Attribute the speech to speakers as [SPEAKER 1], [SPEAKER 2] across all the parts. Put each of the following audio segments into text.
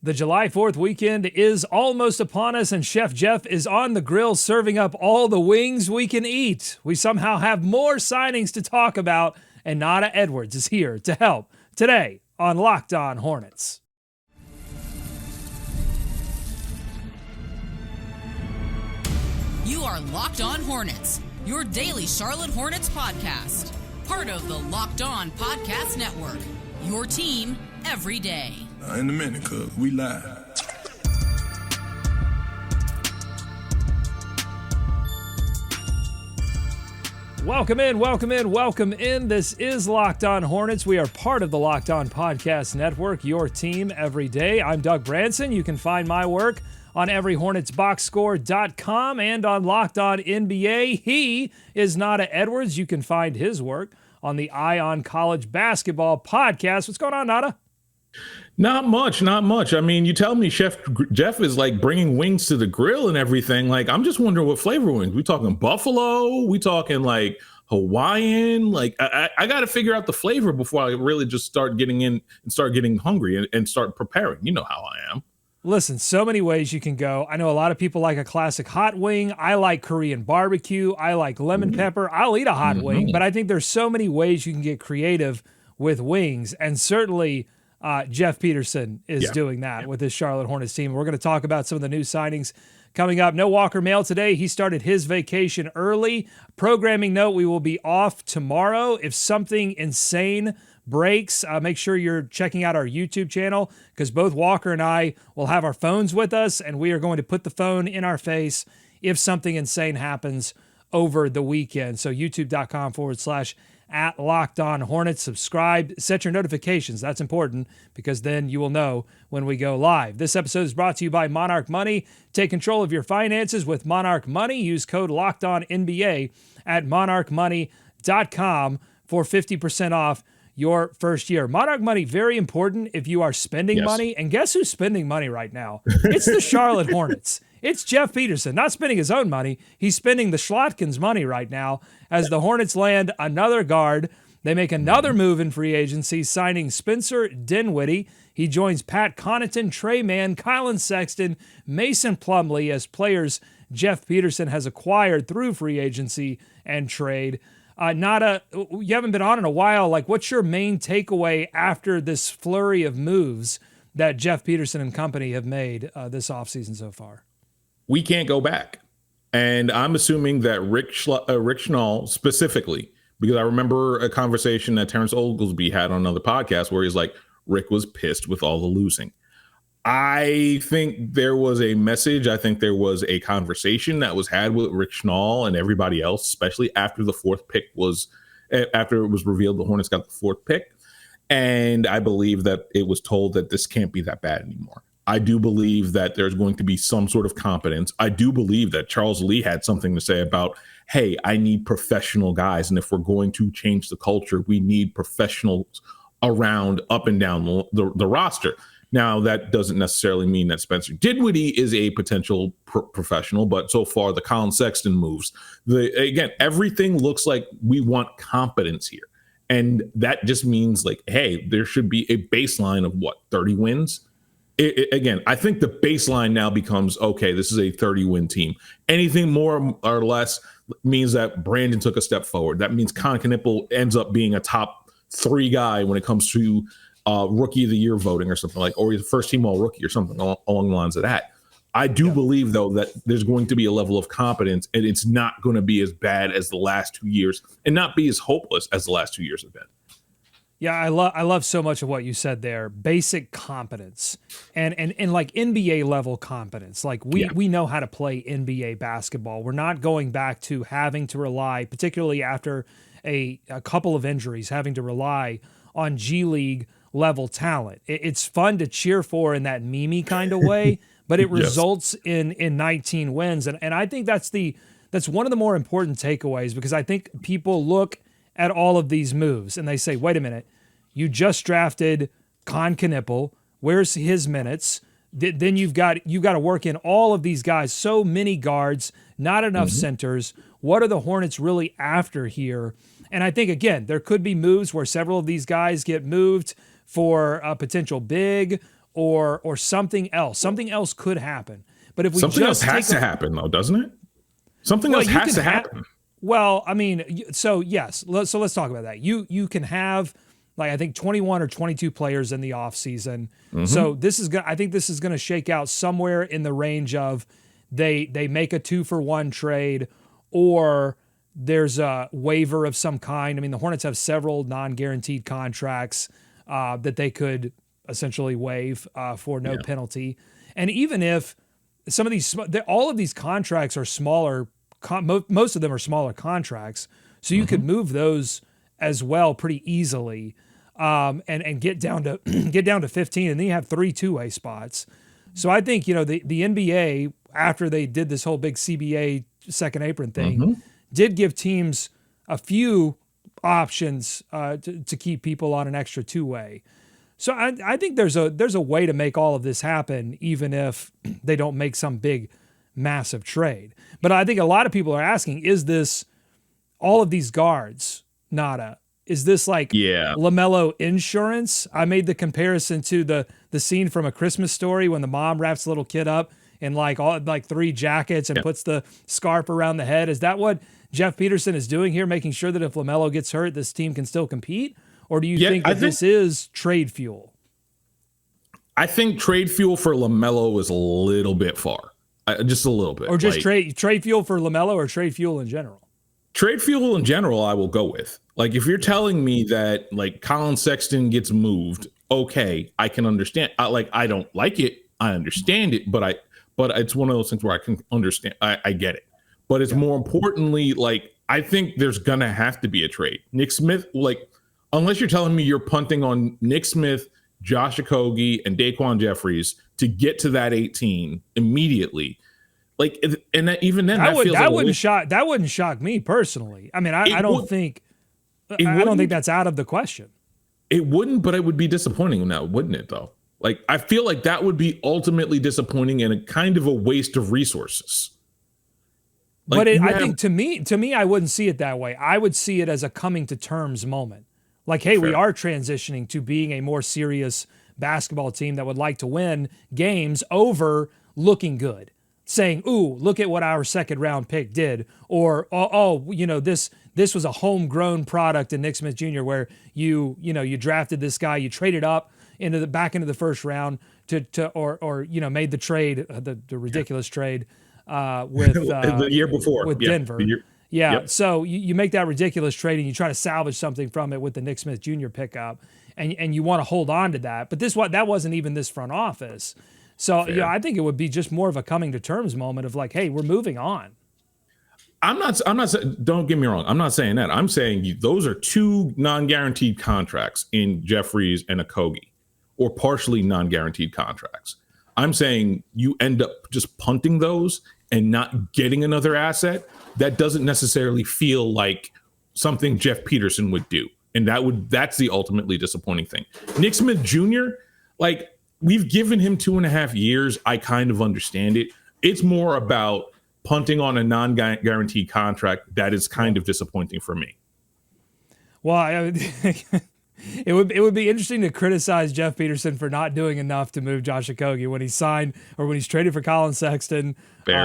[SPEAKER 1] The July 4th weekend is almost upon us, and Chef Jeff is on the grill serving up all the wings we can eat. We somehow have more signings to talk about, and Nata Edwards is here to help today on Locked On Hornets.
[SPEAKER 2] You are Locked On Hornets, your daily Charlotte Hornets podcast. Part of the Locked On Podcast Network, your team every day.
[SPEAKER 3] In a minute, cuz we live.
[SPEAKER 1] Welcome in. This is Locked On Hornets. We are part of the Locked On Podcast Network, your team every day. I'm Doug Branson. You can find my work on everyhornetsboxscore.com and on Locked On NBA. He is Nata Edwards. You can find his work on the Eye on College Basketball podcast. What's going on, Nata?
[SPEAKER 4] Not much. I mean, you tell me Chef Jeff is like bringing wings to the grill and everything. Like, I'm just wondering what flavor wings. We talking buffalo? We talking like Hawaiian? Like, I got to figure out the flavor before I really just start getting in and start getting hungry and start preparing. You know how I am.
[SPEAKER 1] Listen, so many ways you can go. I know a lot of people like a classic hot wing. I like Korean barbecue. I like lemon pepper. I'll eat a hot wing, but I think there's so many ways you can get creative with wings, and certainly Jeff Peterson is doing that with his Charlotte Hornets team. We're going to talk about some of the new signings coming up. No Walker Mail today. He started his vacation early. Programming note, we will be off tomorrow. If something insane breaks, make sure you're checking out our YouTube channel, because both Walker and I will have our phones with us, and we are going to put the phone in our face if something insane happens over the weekend. So youtube.com/@LockedOnHornets. Subscribe, set your notifications. That's important, because then you will know when we go live. This episode is brought to you by Monarch Money. Take control of your finances with Monarch Money. Use code LOCKEDONNBA at monarchmoney.com for 50% off your first year. Monarch Money, very important if you are spending money. And guess who's spending money right now? It's the Charlotte Hornets. It's Jeff Peterson, not spending his own money. He's spending the Schlotkins' money right now as the Hornets land another guard. They make another move in free agency, signing Spencer Dinwiddie. He joins Pat Connaughton, Tre Mann, Collin Sexton, Mason Plumlee as players Jeff Peterson has acquired through free agency and trade. Nata, you haven't been on in a while. Like, what's your main takeaway after this flurry of moves that Jeff Peterson and company have made this offseason so far?
[SPEAKER 4] We can't go back. And I'm assuming that Rick Schnall specifically, because I remember a conversation that Terrence Oglesby had on another podcast where he's like, Rick was pissed with all the losing. I think there was a message. I think there was a conversation that was had with Rick Schnall and everybody else, especially after the fourth pick after it was revealed the Hornets got the fourth pick. And I believe that it was told that this can't be that bad anymore. I do believe that there's going to be some sort of competence. I do believe that Charles Lee had something to say about, hey, I need professional guys. And if we're going to change the culture, we need professionals around up and down the roster. Now, that doesn't necessarily mean that Spencer Dinwiddie is a potential professional, but so far the Collin Sexton moves. Again, everything looks like we want competence here. And that just means like, hey, there should be a baseline of 30 wins? Again, I think the baseline now becomes, okay, this is a 30-win team. Anything more or less means that Brandon took a step forward. That means Kon Knueppel ends up being a top 3 guy when it comes to rookie of the year voting or something like, or he's first team all rookie or something along the lines of that. I do believe, though, that there's going to be a level of competence, and it's not going to be as bad as the last 2 years and not be as hopeless as the last 2 years have been.
[SPEAKER 1] Yeah, I love so much of what you said there. Basic competence and like NBA level competence. Like we know how to play NBA basketball. We're not going back to having to rely, particularly after a couple of injuries, having to rely on G League level talent. It's fun to cheer for in that meme kind of way, but it results in 19 wins. And I think that's one of the more important takeaways, because I think people look at all of these moves and they say, wait a minute, you just drafted Kon Knueppel. Where's his minutes? Then you've got to work in all of these guys, so many guards, not enough centers. What are the Hornets really after here? And I think, again, there could be moves where several of these guys get moved for a potential big or something else. Something else could happen. But if we
[SPEAKER 4] something
[SPEAKER 1] just
[SPEAKER 4] else has to happen, though, doesn't it? Something else has to happen.
[SPEAKER 1] Well, I mean, so yes. So let's talk about that. You can have, like, I think 21 or 22 players in the offseason. So I think this is going to shake out somewhere in the range of they make a 2-for-1 trade, or there's a waiver of some kind. I mean, the Hornets have several non-guaranteed contracts that they could essentially waive for no penalty. And even if some of these, all of these contracts are smaller, most of them are smaller contracts, so you could move those as well pretty easily, and get down to 15, and then you have 3 two-way spots. So I think, the NBA, after they did this whole big CBA second apron thing, did give teams a few options to keep people on an extra two-way. So I think there's a way to make all of this happen, even if they don't make some big, massive trade. But I think a lot of people are asking, is this all of these guards, Nata? Is this like LaMelo insurance? I made the comparison to the scene from A Christmas Story when the mom wraps the little kid up in like 3 jackets and puts the scarf around the head. Is that what Jeff Peterson is doing here, making sure that if LaMelo gets hurt, this team can still compete? Or do you think that this is trade fuel?
[SPEAKER 4] I think trade fuel for LaMelo is a little bit far. Just a little bit.
[SPEAKER 1] Or just trade fuel for LaMelo, or trade fuel in general?
[SPEAKER 4] Trade fuel in general, I will go with. Like, if you're telling me that, like, Collin Sexton gets moved, okay, I can understand. I don't like it. I understand it, but it's one of those things where I can understand. I get it. But it's more importantly, like, I think there's going to have to be a trade. Nick Smith, like, unless you're telling me you're punting on Nick Smith, Josh Okogie, and Daquan Jeffries to get to that 18 immediately. Like, and even then, that
[SPEAKER 1] wouldn't shock me personally. I mean, I don't think that's out of the question.
[SPEAKER 4] It wouldn't, but it would be disappointing now, wouldn't it? Though, like, I feel like that would be ultimately disappointing and a kind of a waste of resources.
[SPEAKER 1] Like, but I think to me, I wouldn't see it that way. I would see it as a coming to terms moment. Like, hey, we are transitioning to being a more serious basketball team that would like to win games over looking good. Saying, ooh, look at what our second round pick did. Or, this was a homegrown product in Nick Smith Jr. where you drafted this guy, you traded up back into the first round or made the trade, the ridiculous trade with
[SPEAKER 4] the year before
[SPEAKER 1] with Denver. So you make that ridiculous trade and you try to salvage something from it with the Nick Smith Jr. pickup, and you want to hold on to that. But that wasn't even this front office. So I think it would be just more of a coming to terms moment of like, hey, we're moving on.
[SPEAKER 4] I'm not don't get me wrong. I'm not saying that. I'm saying those are 2 non-guaranteed contracts in Jeffries and Okogie, or partially non-guaranteed contracts. I'm saying you end up just punting those and not getting another asset. That doesn't necessarily feel like something Jeff Peterson would do. And that's the ultimately disappointing thing. Nick Smith Jr., like, we've given him 2.5 years. I kind of understand it. It's more about punting on a non-guaranteed contract that is kind of disappointing for me.
[SPEAKER 1] Well, it would be interesting to criticize Jeff Peterson for not doing enough to move Josh Okogie when he signed, or when he's traded for Collin Sexton,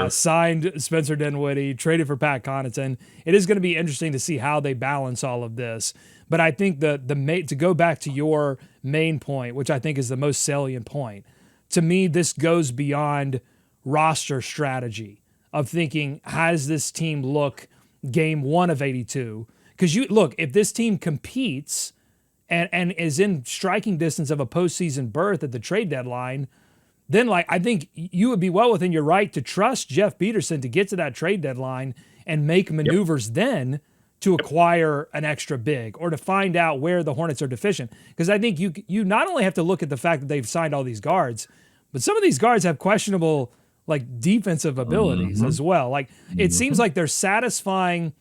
[SPEAKER 1] signed Spencer Dinwiddie, traded for Pat Connaughton. It is going to be interesting to see how they balance all of this. But I think to go back to your main point, which I think is the most salient point, to me, this goes beyond roster strategy of thinking, how does this team look game 1 of 82? Because if this team competes and is in striking distance of a postseason berth at the trade deadline, then I think you would be well within your right to trust Jeff Peterson to get to that trade deadline and make maneuvers then to acquire an extra big, or to find out where the Hornets are deficient. Because I think you not only have to look at the fact that they've signed all these guards, but some of these guards have questionable defensive abilities as well. It seems like they're satisfying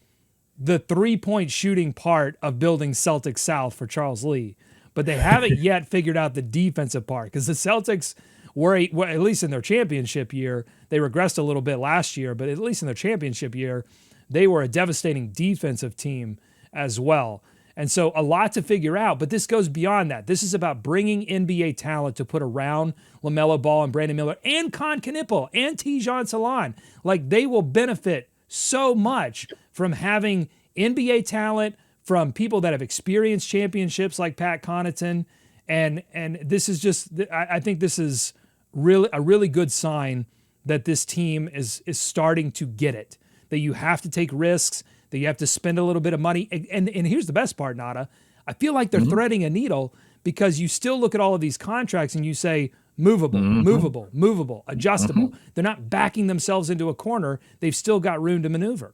[SPEAKER 1] the 3-point shooting part of building Celtics South for Charles Lee, but they haven't yet figured out the defensive part, because the Celtics were, at least in their championship year, they regressed a little bit last year, but at least in their championship year, they were a devastating defensive team as well. And so a lot to figure out, but this goes beyond that. This is about bringing NBA talent to put around LaMelo Ball and Brandon Miller and Kon Knueppel and Tidjane Salaun. Like, they will benefit so much from having NBA talent, from people that have experienced championships like Pat Connaughton. And this is just, I think this is really a really good sign that this team is starting to get it, that you have to take risks, that you have to spend a little bit of money. And here's the best part, Nata. I feel like they're threading a needle, because you still look at all of these contracts and you say movable, adjustable. They're not backing themselves into a corner. They've still got room to maneuver.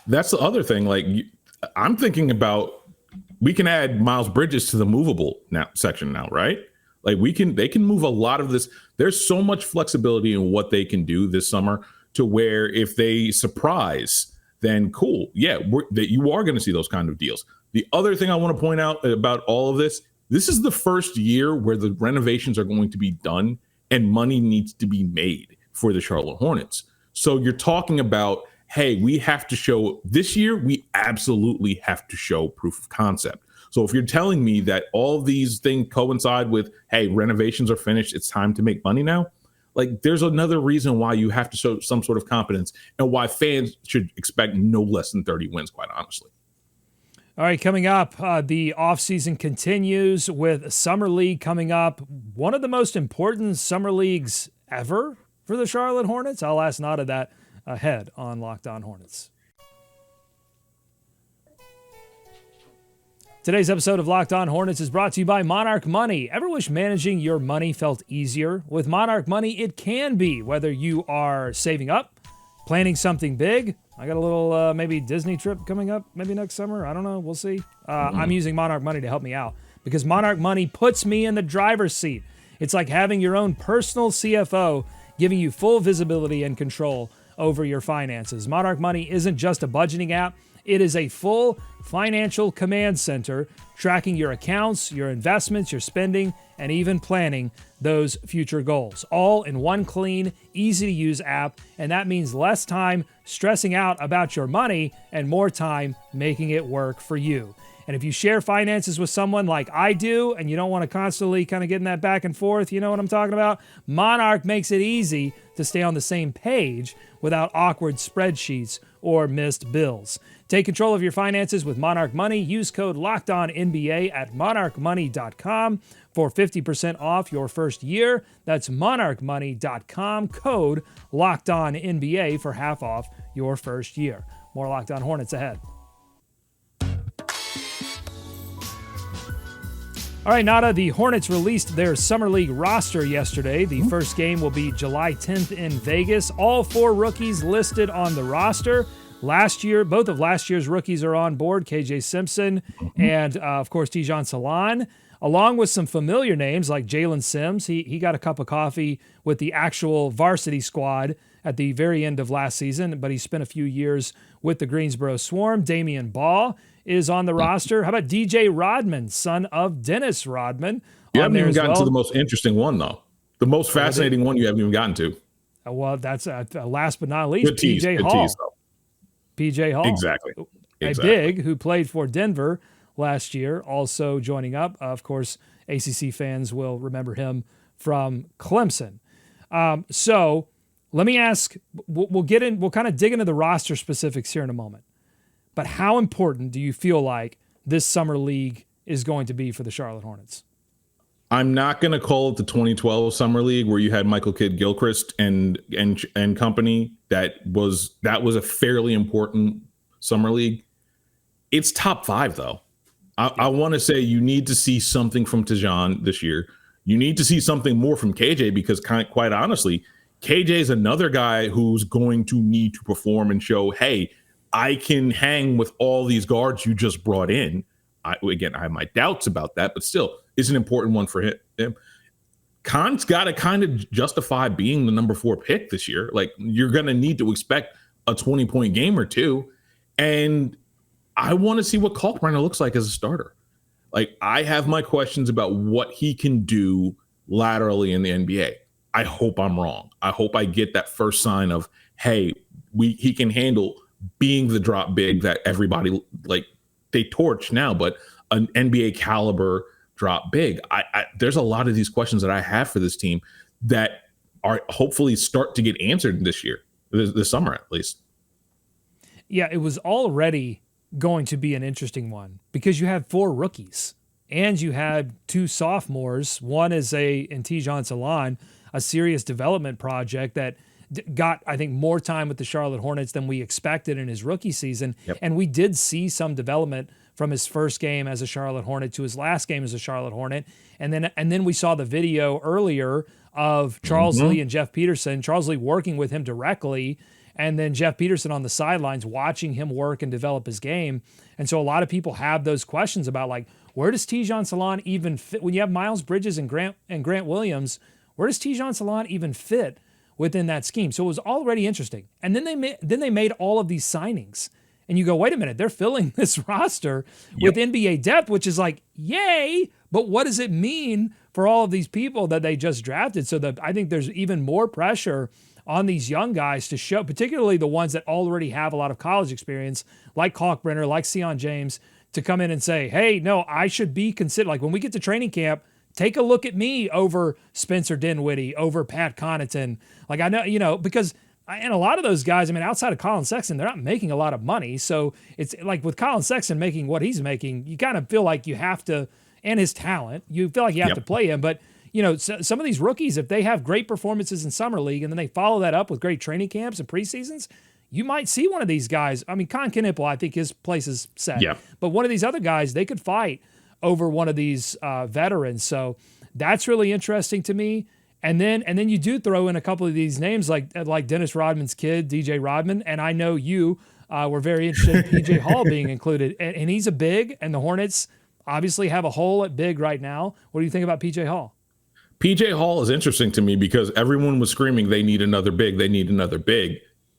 [SPEAKER 4] That's the other thing. Like, I'm thinking about, we can add Miles Bridges to the movable section now, right? Like, they can move a lot of this. There's so much flexibility in what they can do this summer, to where if they surprise, then cool. Yeah, that you are going to see those kind of deals. The other thing I want to point out about all of this is the first year where the renovations are going to be done and money needs to be made for the Charlotte Hornets. So you're talking about, hey, we have to show this year, we absolutely have to show proof of concept. So if you're telling me that all of these things coincide with, hey, renovations are finished, it's time to make money now, like, there's another reason why you have to show some sort of competence, and why fans should expect no less than 30 wins, quite honestly.
[SPEAKER 1] All right, coming up, the offseason continues with Summer League coming up. One of the most important summer leagues ever for the Charlotte Hornets. I'll ask Nata that ahead on Locked On Hornets. Today's episode of Locked On Hornets is brought to you by Monarch Money. Ever wish managing your money felt easier? With Monarch Money, it can be. Whether you are saving up, planning something big. I got a little maybe Disney trip coming up maybe next summer. I don't know. We'll see. I'm using Monarch Money to help me out, because Monarch Money puts me in the driver's seat. It's like having your own personal CFO, giving you full visibility and control over your finances. Monarch Money isn't just a budgeting app. It is a full financial command center, tracking your accounts, your investments, your spending, and even planning those future goals. All in one clean, easy-to-use app, and that means less time stressing out about your money and more time making it work for you. And if you share finances with someone like I do, and you don't want to constantly kind of get in that back and forth, you know what I'm talking about? Monarch makes it easy to stay on the same page without awkward spreadsheets or missed bills. Take control of your finances with Monarch Money. Use code LOCKEDONNBA at monarchmoney.com for 50% off your first year. That's monarchmoney.com, code LOCKEDONNBA for half off your first year. More Locked On Hornets ahead. All right, Nata, the Hornets released their Summer League roster yesterday. The first game will be July 10th in Vegas. All 4 rookies listed on the roster. Both of last year's rookies are on board, KJ Simpson and, of course, Tidjane Salaun, along with some familiar names like Jalen Sims. He got a cup of coffee with the actual varsity squad at the very end of last season, but he spent a few years with the Greensboro Swarm. Damian Baugh is on the roster. How about DJ Rodman, son of Dennis Rodman?
[SPEAKER 4] You haven't even gotten to the most interesting one, though. The most fascinating one you haven't even gotten to.
[SPEAKER 1] Well, that's last but not least,
[SPEAKER 4] PJ Hall.
[SPEAKER 1] PJ Hall.
[SPEAKER 4] Exactly.
[SPEAKER 1] A big who played for Denver last year, also joining up. Of course, ACC fans will remember him from Clemson. So let me ask, we'll kind of dig into the roster specifics here in a moment. But how important do you feel like this summer league is going to be for the Charlotte Hornets?
[SPEAKER 4] I'm not going to call it the 2012 Summer League where you had Michael Kidd-Gilchrist and company. That was a fairly important Summer League. It's top 5, though. I want to say you need to see something from Tidjane this year. You need to see something more from KJ, because quite honestly, KJ is another guy who's going to need to perform and show, hey, I can hang with all these guards you just brought in. I have my doubts about that, but still, it's an important one for him. Kon's got to kind of justify being the number 4 pick this year. Like, you're going to need to expect a 20-point game or two. And I want to see what Kalkbrenner looks like as a starter. Like, I have my questions about what he can do laterally in the NBA. I hope I'm wrong. I hope I get that first sign of, hey, he can handle being the drop big that everybody they torch now, but an NBA caliber drop big. There's a lot of these questions that I have for this team that are hopefully start to get answered this year, this summer at least.
[SPEAKER 1] Yeah, it was already going to be an interesting one because you have 4 rookies and you had 2 sophomores. One is in Tidjane Salaun, a serious development project that got, I think, more time with the Charlotte Hornets than we expected in his rookie season.
[SPEAKER 4] Yep.
[SPEAKER 1] And we did see some development from his first game as a Charlotte Hornet to his last game as a Charlotte Hornet. And then we saw the video earlier of Charles Lee and Jeff Peterson, Charles Lee working with him directly, and then Jeff Peterson on the sidelines watching him work and develop his game. And so a lot of people have those questions about, like, where does Tidjane Salaun even fit? When you have Miles Bridges and Grant Williams, where does Tidjane Salaun even fit within that scheme? So it was already interesting. And then they made all of these signings. And you go, wait a minute, they're filling this roster with NBA depth, which is like, yay, but what does it mean for all of these people that they just drafted? So I think there's even more pressure on these young guys to show, particularly the ones that already have a lot of college experience, like Kalkbrenner, like Sion James, to come in and say, hey, no, I should be considered. Like when we get to training camp, take a look at me over Spencer Dinwiddie, over Pat Connaughton. Like I know, because and a lot of those guys, I mean, outside of Collin Sexton, they're not making a lot of money. So it's like with Collin Sexton making what he's making, you kind of feel like you have to, and his talent, you feel like you have to play him. But, some of these rookies, if they have great performances in Summer League and then they follow that up with great training camps and preseasons, you might see one of these guys. I mean, Kon Knueppel, I think his place is set. Yeah. But one of these other guys, they could fight over one of these veterans. So that's really interesting to me. And then you do throw in a couple of these names like Dennis Rodman's kid, DJ Rodman, and I know you were very interested in PJ Hall being included, and he's a big, and the Hornets obviously have a hole at big right now. What do you think about PJ Hall?
[SPEAKER 4] PJ Hall is interesting to me because everyone was screaming they need another big, they need another big.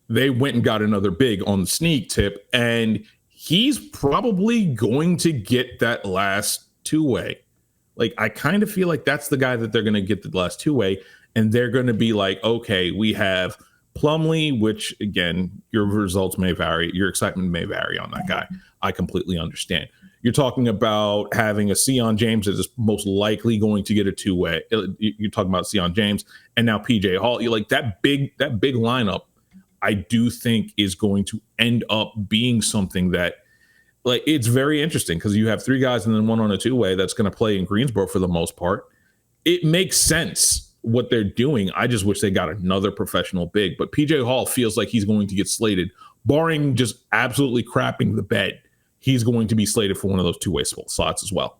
[SPEAKER 4] They went and got another big on the sneak tip, and he's probably going to get that last two-way. Like, I kind of feel like that's the guy that they're going to get the last two-way, and they're going to be like, okay, we have Plumlee, which, again, your results may vary. Your excitement may vary on that guy. I completely understand. You're talking about having a Sion James that is most likely going to get a two-way. You're talking about Sion James and now PJ Hall. You're like, that big lineup, I do think is going to end up being something that, like, it's very interesting because you have 3 guys and then one on a two-way that's going to play in Greensboro for the most part. It makes sense what they're doing. I just wish they got another professional big. But PJ Hall feels like he's going to get slated, barring just absolutely crapping the bed. He's going to be slated for one of those two-way slots as well.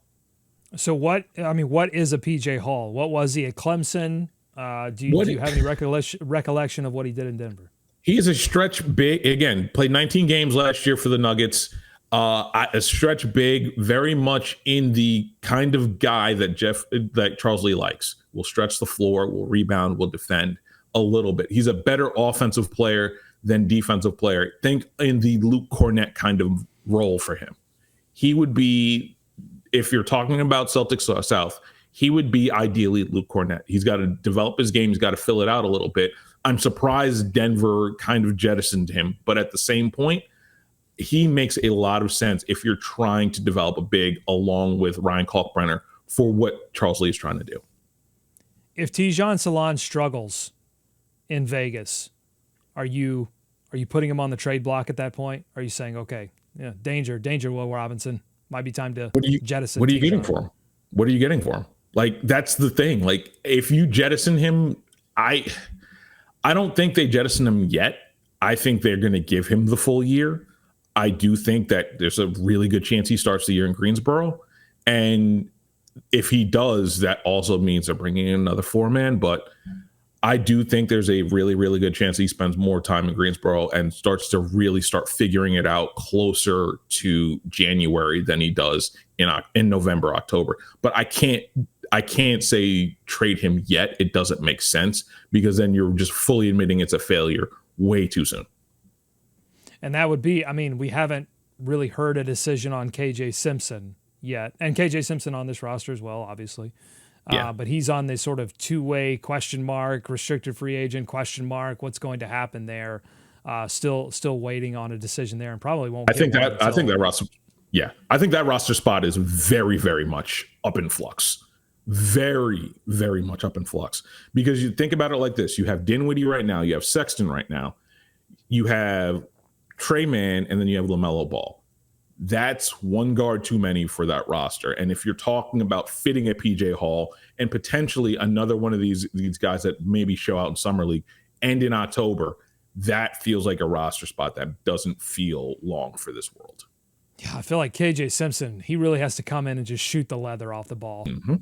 [SPEAKER 1] So what is a PJ Hall? What was he at Clemson? Do you have any recollection of what he did in Denver?
[SPEAKER 4] He is a stretch big. Again, played 19 games last year for the Nuggets. A stretch big, very much in the kind of guy that Charles Lee likes. Will stretch the floor, will rebound, will defend a little bit. He's a better offensive player than defensive player. Think in the Luke Cornett kind of role for him. He would be, if you're talking about Celtics South, he would be ideally Luke Cornett. He's got to develop his game. He's got to fill it out a little bit. I'm surprised Denver kind of jettisoned him, but at the same point, he makes a lot of sense if you're trying to develop a big along with Ryan Kalkbrenner for what Charles Lee is trying to do.
[SPEAKER 1] If Tidjane Salaun struggles in Vegas, are you putting him on the trade block at that point? Are you saying, okay, yeah, danger, Will Robinson, might be time to jettison?
[SPEAKER 4] What are you getting for him? What are you getting for him? Like, that's the thing. Like, if you jettison him, I don't think they jettison him yet. I think they're going to give him the full year. I do think that there's a really good chance he starts the year in Greensboro. And if he does, that also means they're bringing in another 4-man. But I do think there's a really, really good chance he spends more time in Greensboro and starts to really start figuring it out closer to January than he does in November, October. But I can't say trade him yet. It doesn't make sense because then you're just fully admitting it's a failure way too soon.
[SPEAKER 1] And that would be, I mean, we haven't really heard a decision on KJ Simpson yet. And KJ Simpson on this roster as well, obviously. Yeah. But he's on this sort of two-way question mark, restricted free agent question mark. What's going to happen there? Still waiting on a decision there, and probably won't. I think that
[SPEAKER 4] Yeah, I think that roster spot is very, very much up in flux. Very, very much up in flux. Because you think about it like this. You have Dinwiddie right now. You have Sexton right now. You have Tre Mann, and then you have LaMelo Ball. That's one guard too many for that roster. And if you're talking about fitting a PJ Hall and potentially another one of these guys that maybe show out in Summer League and in October, that feels like a roster spot that doesn't feel long for this world.
[SPEAKER 1] Yeah, I feel like KJ Simpson, he really has to come in and just shoot the leather off the ball.
[SPEAKER 4] Mm-hmm.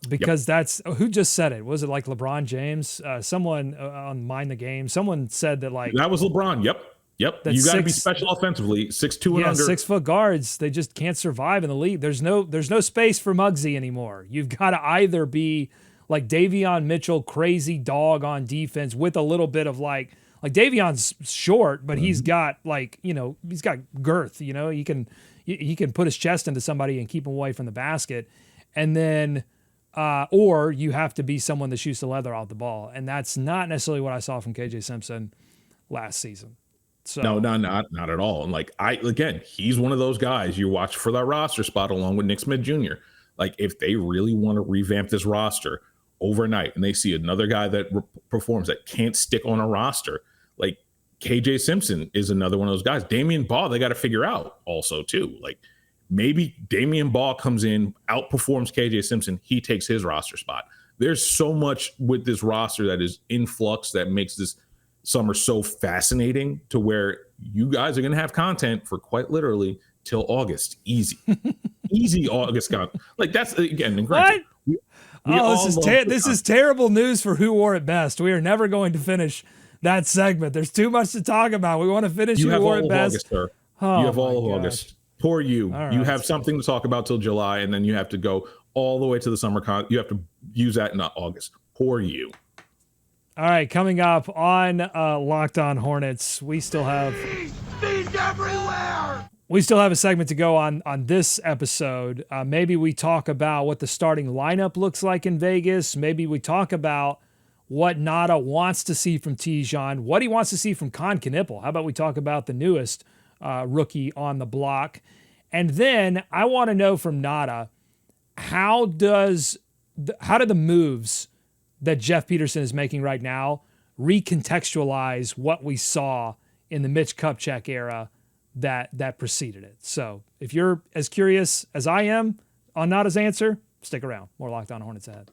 [SPEAKER 1] Because that's who just said it. Was it like LeBron James? Someone on Mind the Game. Someone said that like
[SPEAKER 4] that was LeBron. Yep. You got to be special offensively. 6'2" and under.
[SPEAKER 1] 6 foot guards. They just can't survive in the league. There's no space for Muggsy anymore. You've got to either be like Davion Mitchell, crazy dog on defense with a little bit of like Davion's short, but he's got he's got girth. He can put his chest into somebody and keep him away from the basket, and then. Or you have to be someone that shoots the leather off the ball. And that's not necessarily what I saw from KJ Simpson last season. So
[SPEAKER 4] No, not at all. And he's one of those guys you watch for that roster spot along with Nick Smith Jr. Like if they really want to revamp this roster overnight and they see another guy that performs that can't stick on a roster, like KJ Simpson is another one of those guys. Damian Baugh, they got to figure out also too. Like, maybe Damian Baugh comes in, outperforms KJ Simpson. He takes his roster spot. There's so much with this roster that is in flux that makes this summer so fascinating to where you guys are going to have content for quite literally till August. Easy. Easy August content. Like that's, again,
[SPEAKER 1] what? This is terrible news for Who Wore It Best. We are never going to finish that segment. There's too much to talk about. We want to finish Who Wore It Best.
[SPEAKER 4] August, sir.
[SPEAKER 1] Oh,
[SPEAKER 4] you have all of August. Poor you.
[SPEAKER 1] Right.
[SPEAKER 4] You have something to talk about till July, and then you have to go all the way to the summer con. You have to use that in August. Poor you.
[SPEAKER 1] All right, coming up on Locked On Hornets, we still have
[SPEAKER 5] everywhere.
[SPEAKER 1] We still have a segment to go on this episode. Maybe we talk about what the starting lineup looks like in Vegas. Maybe we talk about what Nata wants to see from Tidjane, what he wants to see from Kon Knueppel. How about we talk about the newest rookie on the block? And then I want to know from Nata, how do the moves that Jeff Peterson is making right now recontextualize what we saw in the Mitch Kupchak era that preceded it? So if you're as curious as I am on Nata's answer, stick around. More Locked On Hornets ahead.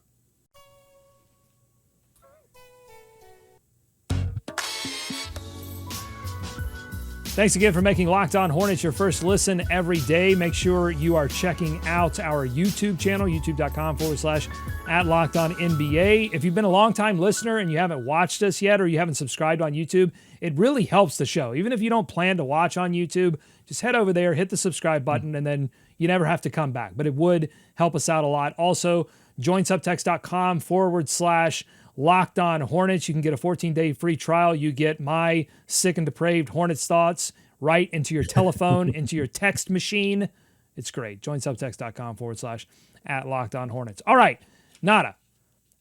[SPEAKER 1] Thanks again for making Locked On Hornets your first listen every day. Make sure you are checking out our YouTube channel, youtube.com/@LockedOnNBA. If you've been a longtime listener and you haven't watched us yet or you haven't subscribed on YouTube, it really helps the show. Even if you don't plan to watch on YouTube, just head over there, hit the subscribe button, and then you never have to come back. But it would help us out a lot. Also, join subtext.com/Locked On Hornets. You can get a 14-day free trial. You get my sick and depraved Hornets thoughts right into your telephone, into your text machine. It's great. Join subtext.com/@Locked On Hornets. All right, Nata,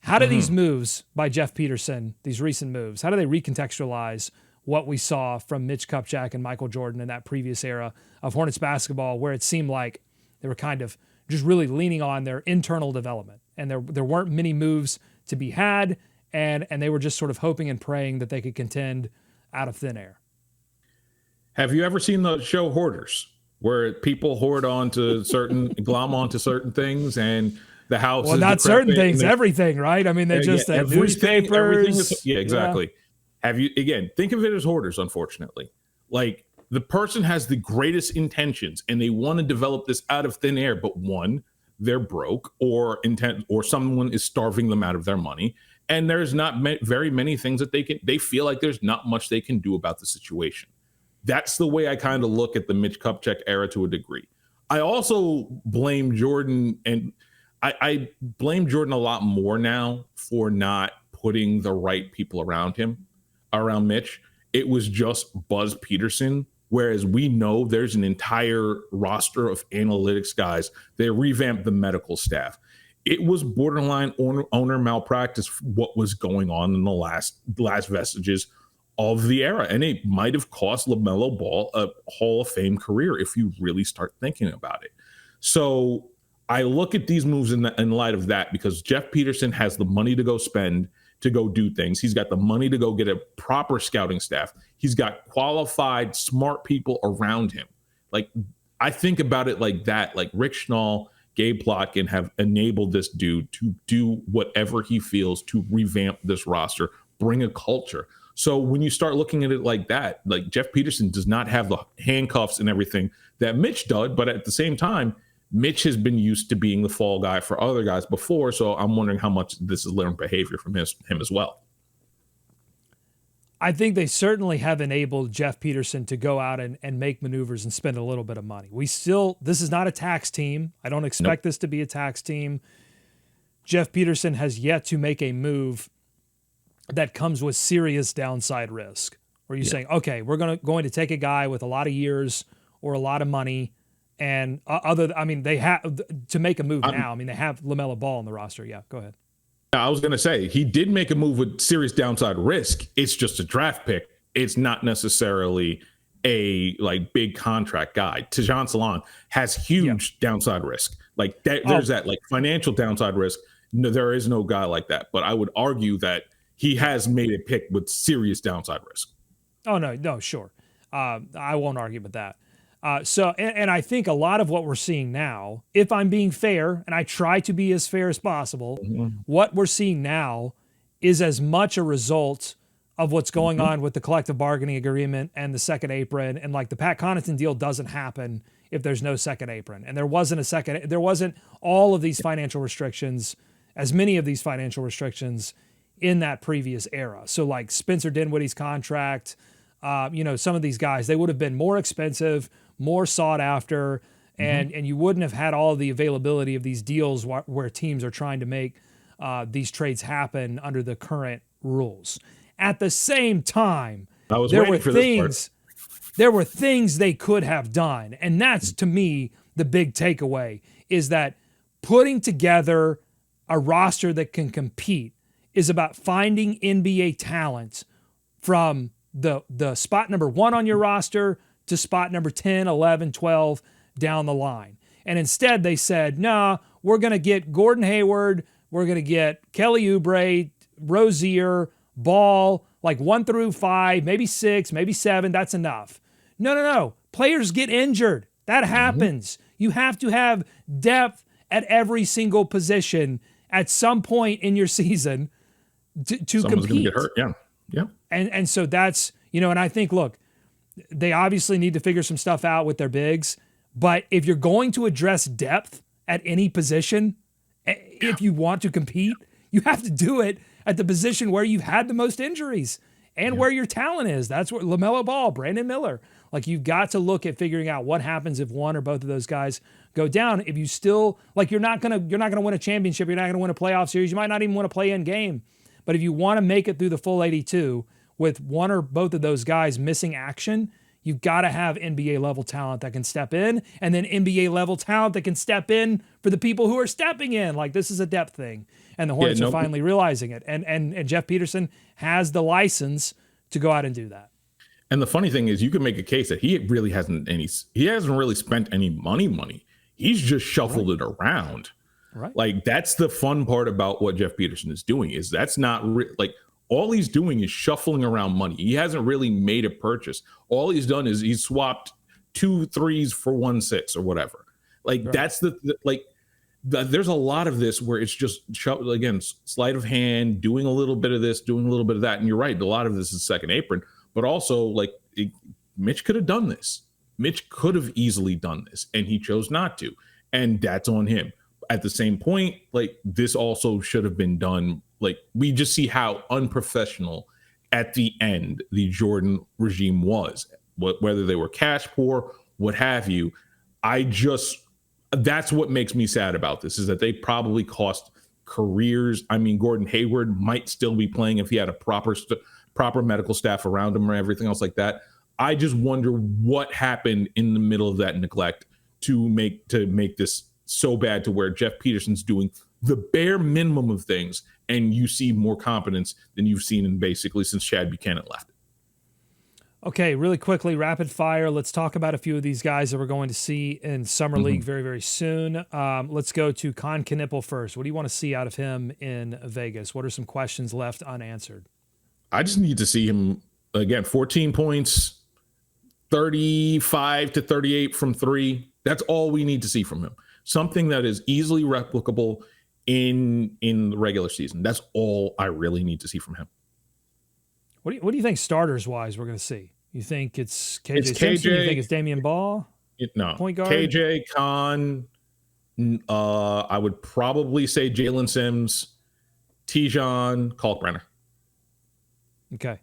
[SPEAKER 1] how do these moves by Jeff Peterson, these recent moves, how do they recontextualize what we saw from Mitch Kupchak and Michael Jordan in that previous era of Hornets basketball, where it seemed like they were kind of just really leaning on their internal development, and there weren't many moves to be had, and they were just sort of hoping and praying that they could contend out of thin air?
[SPEAKER 4] Have you ever seen the show Hoarders, where people hoard onto glom onto certain things, and the house?
[SPEAKER 1] Well, not certain things, everything, right? I mean, they just newspapers.
[SPEAKER 4] Yeah, exactly. Yeah. Have you, again, think of it as hoarders, unfortunately. Like, the person has the greatest intentions and they want to develop this out of thin air, but one, they're broke or someone is starving them out of their money. And there's not very many things that they feel like there's not much they can do about the situation. That's the way I kind of look at the Mitch Kupchak era to a degree. I also blame Jordan, and I blame Jordan a lot more now for not putting the right people around Mitch. It was just Buzz Peterson, whereas we know there's an entire roster of analytics guys. They revamped the medical staff. It was borderline owner malpractice, what was going on in the last vestiges of the era. And it might have cost LaMelo Ball a Hall of Fame career if you really start thinking about it. So I look at these moves in light of that, because Jeff Peterson has the money to go spend, to go do things. He's got the money to go get a proper scouting staff. He's got qualified, smart people around him. Like, I think about it like that. Like, Rick Schnall, Gabe Plotkin have enabled this dude to do whatever he feels to revamp this roster, bring a culture. So when you start looking at it like that, like, Jeff Peterson does not have the handcuffs and everything that Mitch does, but at the same time, Mitch has been used to being the fall guy for other guys before, so I'm wondering how much this is learned behavior from him as well.
[SPEAKER 1] I think they certainly have enabled Jeff Peterson to go out and make maneuvers and spend a little bit of money. This is not a tax team. I don't expect this to be a tax team. Jeff Peterson has yet to make a move that comes with serious downside risk. Where you're saying, okay, we're going to take a guy with a lot of years or a lot of money, and they have to make a move now. I mean, they have LaMelo Ball on the roster. Yeah, go ahead.
[SPEAKER 4] I was going to say, he did make a move with serious downside risk. It's just a draft pick. It's not necessarily a big contract guy. Tidjane Salaun has huge downside risk. Like that, there's that financial downside risk. No, there is no guy like that. But I would argue that he has made a pick with serious downside risk.
[SPEAKER 1] Oh no, sure. I won't argue with that. And I think a lot of what we're seeing now, if I'm being fair, and I try to be as fair as possible, what we're seeing now is as much a result of what's going on with the collective bargaining agreement and the second apron. And the Pat Connaughton deal doesn't happen if there's no second apron. And there wasn't all of these financial restrictions, as many of these financial restrictions in that previous era. So like Spencer Dinwiddie's contract, some of these guys, they would have been more expensive, more sought after, and you wouldn't have had all of the availability of these deals where teams are trying to make these trades happen under the current rules. At the same time, there were things they could have done, and that's, to me, the big takeaway, is that putting together a roster that can compete is about finding NBA talent from the spot number 1 on your roster to spot number 10, 11, 12 down the line. And instead they said, nah, we're going to get Gordon Hayward, we're going to get Kelly Oubre, Rozier, Ball, 1 through 5, maybe 6, maybe 7, that's enough. No. Players get injured. That happens. You have to have depth at every single position at some point in your season to
[SPEAKER 4] Someone's
[SPEAKER 1] compete.
[SPEAKER 4] Gonna get hurt. Yeah.
[SPEAKER 1] And so that's, and I think, look, they obviously need to figure some stuff out with their bigs, but if you're going to address depth at any position, if you want to compete, you have to do it at the position where you've had the most injuries and where your talent is. That's where LaMelo Ball, Brandon Miller, you've got to look at figuring out what happens if one or both of those guys go down. If you still, you're not going to win a championship, you're not going to win a playoff series, you might not even want to play in game. But if you want to make it through the full 82 with one or both of those guys missing action, you've got to have NBA level talent that can step in, and then NBA level talent that can step in for the people who are stepping in. This is a depth thing, and the Hornets are finally realizing it. And Jeff Peterson has the license to go out and do that.
[SPEAKER 4] And the funny thing is, you can make a case that he hasn't really spent any money. He's just shuffled it around. Right. That's the fun part about what Jeff Peterson is doing, is that's not all he's doing is shuffling around money. He hasn't really made a purchase. All he's done is he's swapped 2 3s for 1 6 or whatever. That's there's a lot of this where it's just, again, sleight of hand, doing a little bit of this, doing a little bit of that. And you're right, a lot of this is second apron, but also Mitch could have done this. Mitch could have easily done this, and he chose not to. And that's on him. At the same point, this also should have been done. We just see how unprofessional at the end the Jordan regime was, whether they were cash poor, what have you. That's what makes me sad about this, is that they probably cost careers. I mean, Gordon Hayward might still be playing if he had a proper medical staff around him or everything else like that. I just wonder what happened in the middle of that neglect to make this so bad to where Jeff Peterson's doing the bare minimum of things, and you see more competence than you've seen in basically since Chad Buchanan left.
[SPEAKER 1] Okay, really quickly, rapid fire. Let's talk about a few of these guys that we're going to see in Summer League very, very soon. Let's go to Kon Knueppel first. What do you want to see out of him in Vegas? What are some questions left unanswered?
[SPEAKER 4] I just need to see him, again, 14 points, 35 to 38 from three. That's all we need to see from him. Something that is easily replicable in the regular season. That's all I really need to see from him.
[SPEAKER 1] What do you think starters-wise we're going to see? You think it's KJ
[SPEAKER 4] It's
[SPEAKER 1] Simpson?
[SPEAKER 4] KJ.
[SPEAKER 1] You think it's Damian Baugh?
[SPEAKER 4] No.
[SPEAKER 1] Point guard?
[SPEAKER 4] KJ, Kon, I would probably say Jalen Sims, Tidjane, Kalkbrenner.
[SPEAKER 1] Okay.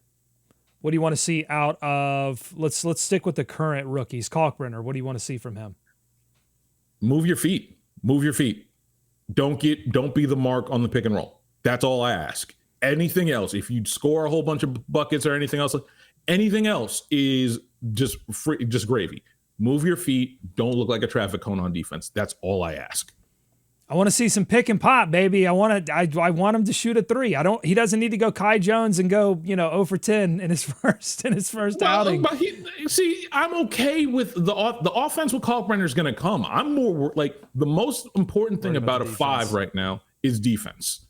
[SPEAKER 1] What do you want to see out of let's stick with the current rookies. Kalkbrenner, what do you want to see from him?
[SPEAKER 4] Move your feet. Move your feet. Don't be the mark on the pick and roll. That's all I ask. Anything else, if you score a whole bunch of buckets or anything else is just gravy. Move your feet. Don't look like a traffic cone on defense. That's all I ask.
[SPEAKER 1] I want to see some pick and pop, baby. I want him to shoot a three. He doesn't need to go Kai Jones and go, 0 for 10 in his first outing.
[SPEAKER 4] But I'm okay with the offense with Kalkbrenner is going to come. I'm more like the most important thing about a five right now is defense.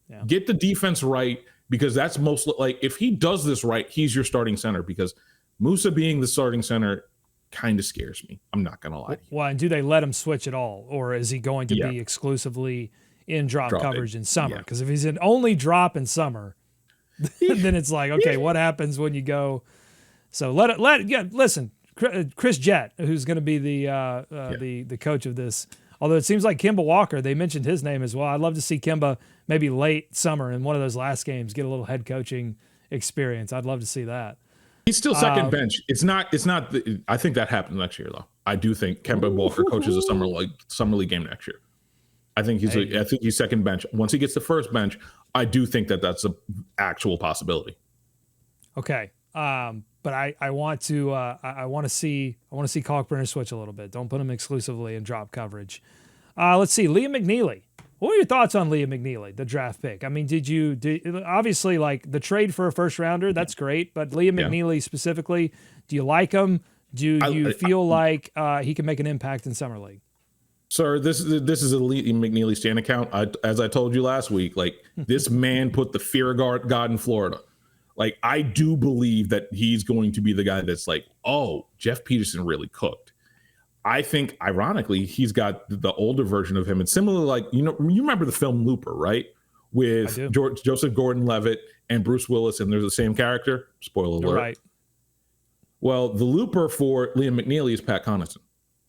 [SPEAKER 4] Yeah. Get the defense right, because that's most like if he does this right, he's your starting center, because Musa being the starting center kind of scares me. I'm not going to lie to you.
[SPEAKER 1] Well, and do they let him switch at all? Or is he going to be exclusively in drop coverage in summer? Because if he's an only drop in summer, then it's like, okay, what happens when you go? So listen, Chris Jett, who's going to be the coach of this, although it seems like Kemba Walker, they mentioned his name as well. I'd love to see Kemba maybe late summer in one of those last games get a little head coaching experience. I'd love to see that.
[SPEAKER 4] He's still second bench. It's not. I think that happens next year, though. I do think Kemba Walker coaches a summer league game next year. I think he's second bench. Once he gets the first bench, I do think that's an actual possibility.
[SPEAKER 1] Okay, but I want to see Kalkbrenner switch a little bit. Don't put him exclusively in drop coverage. Let's see, Liam McNeeley. What were your thoughts on Liam McNeeley, the draft pick? I mean, obviously, like the trade for a first rounder, that's great. But Liam McNeeley specifically, do you like him? Do you feel like he can make an impact in Summer League?
[SPEAKER 4] Sir, this is a Liam McNeeley Stan account. As I told you last week, like this man put the fear of God in Florida. Like I do believe that he's going to be the guy that's like, oh, Jeff Peterson really cooked. I think, ironically, he's got the older version of him. It's similar, like, you remember the film Looper, right? With Joseph Gordon-Levitt and Bruce Willis, and they're the same character. Spoiler alert.
[SPEAKER 1] Right.
[SPEAKER 4] Well, the Looper for Liam McNeeley is Pat Connaughton.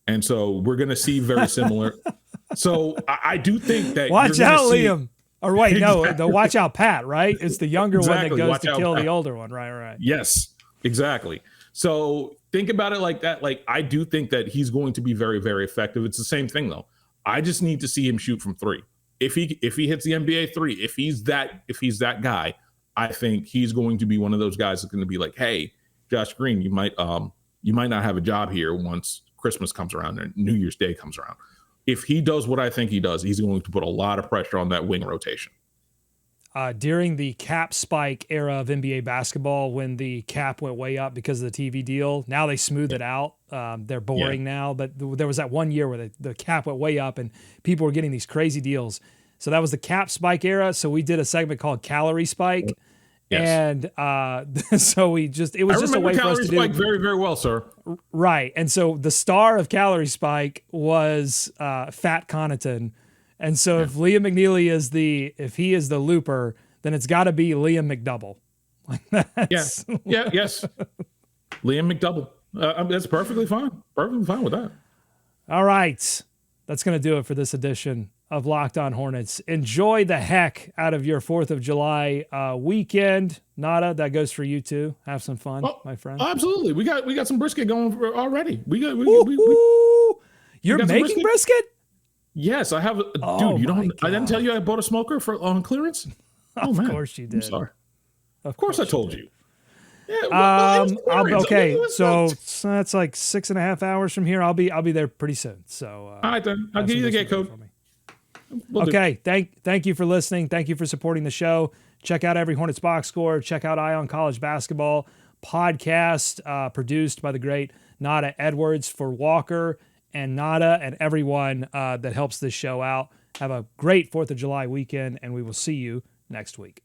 [SPEAKER 4] And so we're going to see very similar. So I do think that
[SPEAKER 1] watch out, Liam. Or wait, no, the watch out, Pat, right? It's the younger one that goes to kill the older one. Right.
[SPEAKER 4] Yes, exactly. So think about it like that. Like, I do think that he's going to be very, very effective. It's the same thing, though. I just need to see him shoot from three. If he hits the NBA three, if he's that guy, I think he's going to be one of those guys that's going to be like, hey, Josh Green, you might not have a job here once Christmas comes around and New Year's Day comes around. If he does what I think he does, he's going to put a lot of pressure on that wing rotation.
[SPEAKER 1] During the cap spike era of NBA basketball, when the cap went way up because of the TV deal, now they smooth it out. They're boring now, but there was that 1 year where the cap went way up and people were getting these crazy deals. So that was the cap spike era. So we did a segment called Calorie Spike. Yes. And so it was just a way for us to do
[SPEAKER 4] Spike very, very well, sir.
[SPEAKER 1] Right. And so the star of Calorie Spike was Fat Connaughton. And so if Liam McNeeley is the looper, then it's got to be Liam McDouble.
[SPEAKER 4] Yes. Liam McDouble. That's perfectly fine. Perfectly fine with that.
[SPEAKER 1] All right. That's going to do it for this edition of Locked On Hornets. Enjoy the heck out of your 4th of July weekend. Nata, that goes for you too. Have some fun, my friend.
[SPEAKER 4] Absolutely. We got some brisket going already.
[SPEAKER 1] You're making brisket?
[SPEAKER 4] Yes, I have. Dude, you don't. I didn't tell you I bought a smoker on clearance.
[SPEAKER 1] Of course you did.
[SPEAKER 4] I'm sorry. Of course I told you.
[SPEAKER 1] Yeah. Okay. So that's like 6.5 hours from here. I'll be there pretty soon. So.
[SPEAKER 4] All right then. I'll give you the gate code.
[SPEAKER 1] Okay. Thank you for listening. Thank you for supporting the show. Check out every Hornets box score. Check out Eye on College Basketball. podcast produced by the great Nata Edwards. For Walker and Nata and everyone that helps this show out, have a great 4th of July weekend, and we will see you next week.